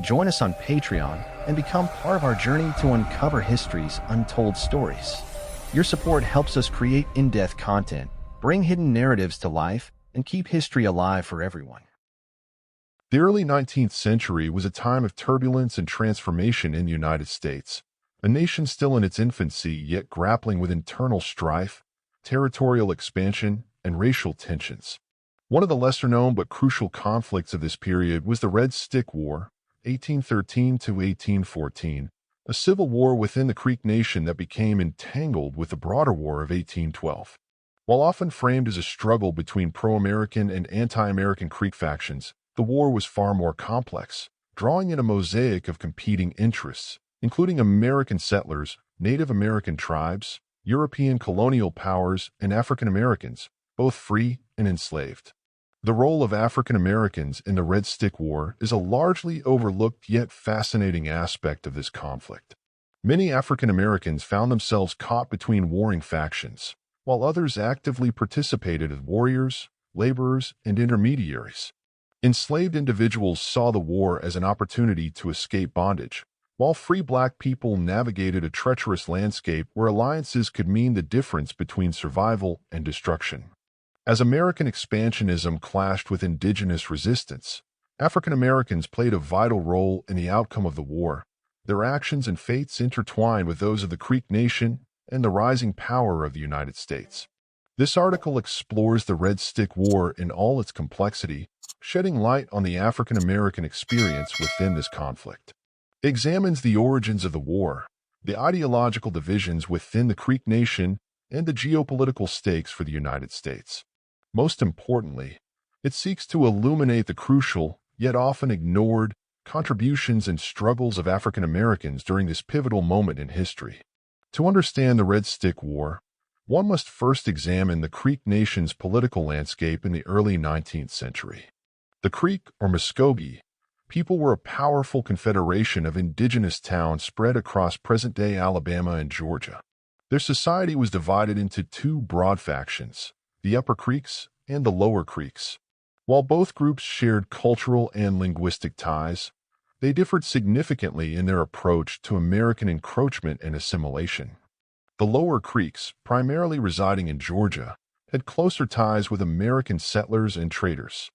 Join us on Patreon and become part of our journey to uncover history's untold stories. Your support helps us create in-depth content, bring hidden narratives to life, and keep history alive for everyone. The early 19th century was a time of turbulence and transformation in the United States, a nation still in its infancy yet grappling with internal strife, territorial expansion, and racial tensions. One of the lesser-known but crucial conflicts of this period was the Red Stick War, 1813 to 1814, a civil war within the Creek Nation that became entangled with the broader War of 1812. While often framed as a struggle between pro-American and anti-American Creek factions, the war was far more complex, drawing in a mosaic of competing interests, including American settlers, Native American tribes, European colonial powers, and African Americans, both free and enslaved. The role of African Americans in the Red Stick War is a largely overlooked yet fascinating aspect of this conflict. Many African Americans found themselves caught between warring factions, while others actively participated as warriors, laborers, and intermediaries. Enslaved individuals saw the war as an opportunity to escape bondage, while free black people navigated a treacherous landscape where alliances could mean the difference between survival and destruction. As American expansionism clashed with indigenous resistance, African Americans played a vital role in the outcome of the war. Their actions and fates intertwined with those of the Creek Nation and the rising power of the United States. This article explores the Red Stick War in all its complexity, shedding light on the African American experience within this conflict. It examines the origins of the war, the ideological divisions within the Creek Nation, and the geopolitical stakes for the United States. Most importantly, it seeks to illuminate the crucial, yet often ignored, contributions and struggles of African Americans during this pivotal moment in history. To understand the Red Stick War, one must first examine the Creek Nation's political landscape in the early 19th century. The Creek, or Muskogee, people were a powerful confederation of indigenous towns spread across present-day Alabama and Georgia. Their society was divided into two broad factions, the Upper Creeks and the Lower Creeks. While both groups shared cultural and linguistic ties, they differed significantly in their approach to American encroachment and assimilation. The Lower Creeks, primarily residing in Georgia, had closer ties with American settlers and traders.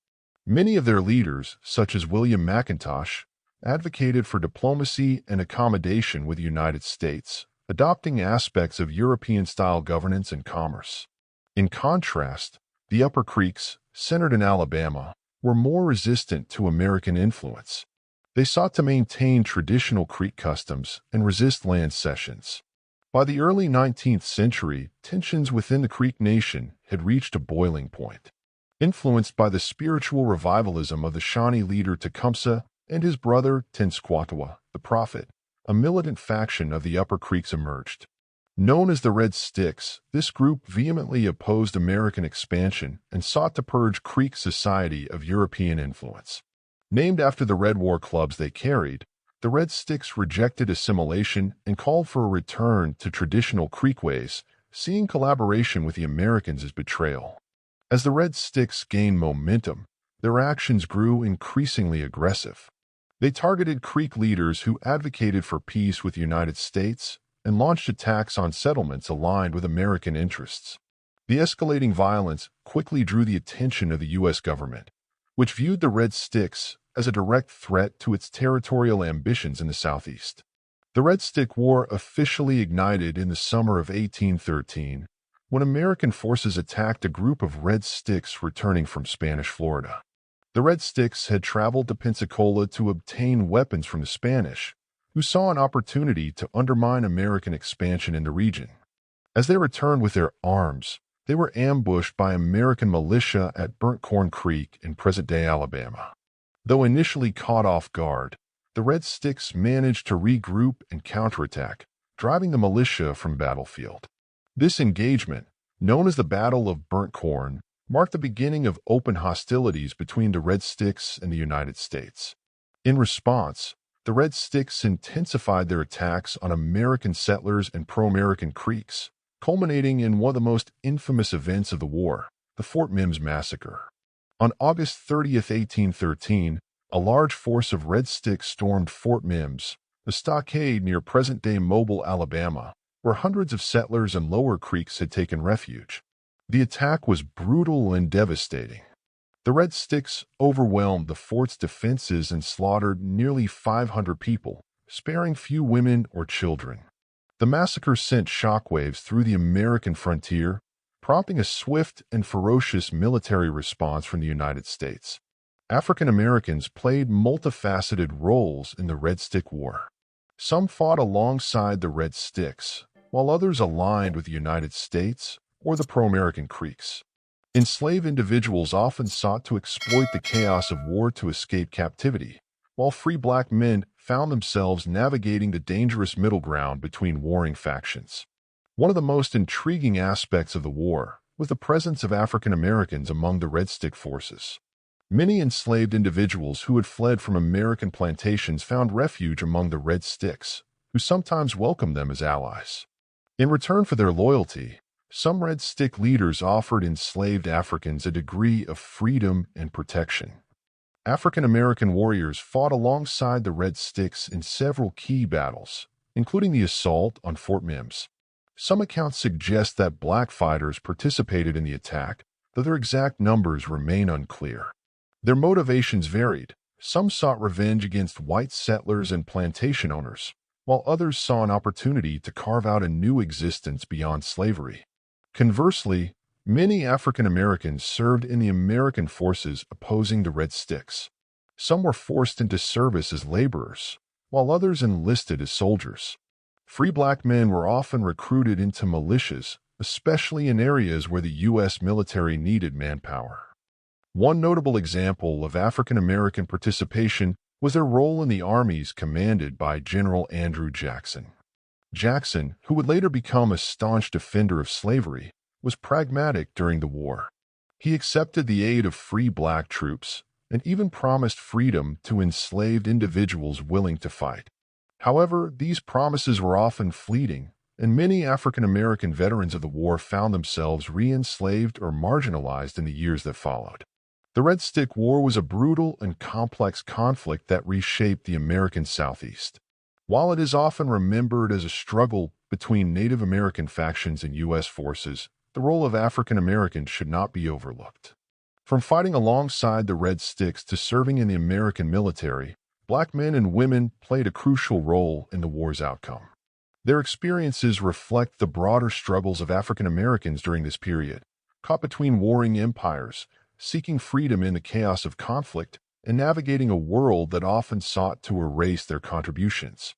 Many of their leaders, such as William McIntosh, advocated for diplomacy and accommodation with the United States, adopting aspects of European-style governance and commerce. In contrast, the Upper Creeks, centered in Alabama, were more resistant to American influence. They sought to maintain traditional Creek customs and resist land cessions. By the early 19th century, tensions within the Creek Nation had reached a boiling point. Influenced by the spiritual revivalism of the Shawnee leader Tecumseh and his brother Tenskwatawa, the Prophet, a militant faction of the Upper Creeks emerged. Known as the Red Sticks, this group vehemently opposed American expansion and sought to purge Creek society of European influence. Named after the Red War clubs they carried, the Red Sticks rejected assimilation and called for a return to traditional Creek ways, seeing collaboration with the Americans as betrayal. As the Red Sticks gained momentum, their actions grew increasingly aggressive. They targeted Creek leaders who advocated for peace with the United States and launched attacks on settlements aligned with American interests. The escalating violence quickly drew the attention of the U.S. government, which viewed the Red Sticks as a direct threat to its territorial ambitions in the Southeast. The Red Stick War officially ignited in the summer of 1813, when American forces attacked a group of Red Sticks returning from Spanish Florida. The Red Sticks had traveled to Pensacola to obtain weapons from the Spanish, who saw an opportunity to undermine American expansion in the region. As they returned with their arms, they were ambushed by American militia at Burnt Corn Creek in present-day Alabama. Though initially caught off guard, the Red Sticks managed to regroup and counterattack, driving the militia from battlefield. This engagement, known as the Battle of Burnt Corn, marked the beginning of open hostilities between the Red Sticks and the United States. In response, the Red Sticks intensified their attacks on American settlers and pro-American Creeks, culminating in one of the most infamous events of the war, the Fort Mims massacre. On August 30, 1813, A large force of Red Sticks stormed Fort Mims, the stockade near present-day Mobile, Alabama, where hundreds of settlers and Lower Creeks had taken refuge. The attack was brutal and devastating. The Red Sticks overwhelmed the fort's defenses and slaughtered nearly 500 people, sparing few women or children. The massacre sent shockwaves through the American frontier, prompting a swift and ferocious military response from the United States. African Americans played multifaceted roles in the Red Stick War. Some fought alongside the Red Sticks, while others aligned with the United States or the pro-American Creeks. Enslaved individuals often sought to exploit the chaos of war to escape captivity, while free black men found themselves navigating the dangerous middle ground between warring factions. One of the most intriguing aspects of the war was the presence of African Americans among the Red Stick forces. Many enslaved individuals who had fled from American plantations found refuge among the Red Sticks, who sometimes welcomed them as allies. In return for their loyalty, some Red Stick leaders offered enslaved Africans a degree of freedom and protection. African American warriors fought alongside the Red Sticks in several key battles, including the assault on Fort Mims. Some accounts suggest that black fighters participated in the attack, though their exact numbers remain unclear. Their motivations varied. Some sought revenge against white settlers and plantation owners, while others saw an opportunity to carve out a new existence beyond slavery. Conversely, many African Americans served in the American forces opposing the Red Sticks. Some were forced into service as laborers, while others enlisted as soldiers. Free black men were often recruited into militias, especially in areas where the U.S. military needed manpower. One notable example of African American participation was their role in the armies commanded by General Andrew Jackson. Jackson, who would later become a staunch defender of slavery, was pragmatic during the war. He accepted the aid of free black troops and even promised freedom to enslaved individuals willing to fight. However, these promises were often fleeting, and many African American veterans of the war found themselves re-enslaved or marginalized in the years that followed. The Red Stick War was a brutal and complex conflict that reshaped the American Southeast. While it is often remembered as a struggle between Native American factions and U.S. forces, the role of African Americans should not be overlooked. From fighting alongside the Red Sticks to serving in the American military, black men and women played a crucial role in the war's outcome. Their experiences reflect the broader struggles of African Americans during this period, caught between warring empires, seeking freedom in the chaos of conflict, and navigating a world that often sought to erase their contributions.